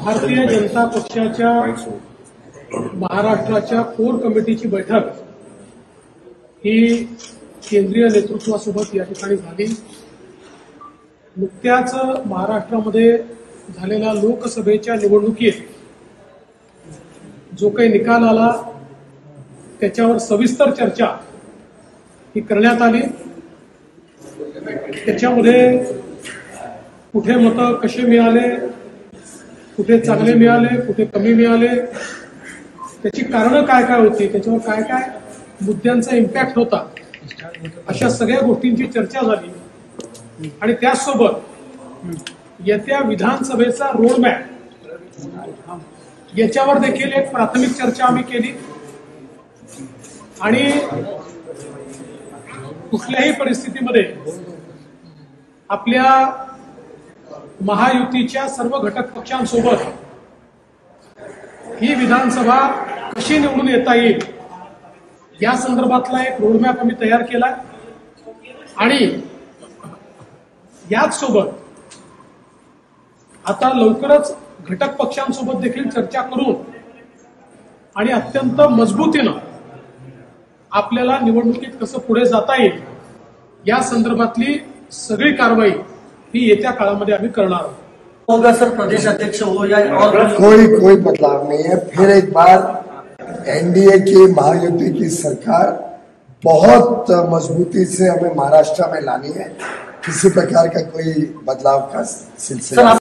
भारतीय जनता पक्षाच्या महाराष्ट्राच्या कोर कमिटीची बैठक ही केंद्रीय नेतृत्वासोबत या ठिकाणी झाली। नुकत्याच महाराष्ट्रामध्ये झालेल्या लोकसभेच्या निवडणुकीत जो काही निकाल आला त्याच्यावर सविस्तर चर्चा ही करण्यात आली। त्याच्यामध्ये कुठे मतं कसे मिळाले, कुठे चांगले मिळाले, कुठे कमी मिळाले, त्याची कारणं काय काय होती, त्याच्यावर काय काय मुद्द्यांचा इम्पॅक्ट होता, अशा सगळ्या गोष्टींची चर्चा झाली। आणि त्याचसोबत येत्या विधानसभेचा रोडमॅप याच्यावर देखील एक प्राथमिक चर्चा आम्ही केली। आणि कुठल्याही परिस्थितीमध्ये आपल्या महायुतीच्या सर्व घटक पक्षांसोबत ही विधानसभा कशी निवडून येता येईल या संदर्भातला एक रोडमॅप आम्ही तयार केला। आणि याच सोबत आता लवकरच घटक पक्षांसोबत देखील चर्चा करून आणि अत्यंत मजबूतीनं आपल्याला निवडणुकीत कसं पुढे जाता येईल या संदर्भातली सगळी कारवाई ही येत्या काळामध्ये आम्ही करणार आहोत। होगा सर प्रदेश अध्यक्ष हो या और कोई बदलाव नहीं है। फिर एक बार एनडीए की महायुति की सरकार बहुत मजबूती से हमें महाराष्ट्र में लानी है। किसी प्रकार का कोई बदलाव का सिलसिला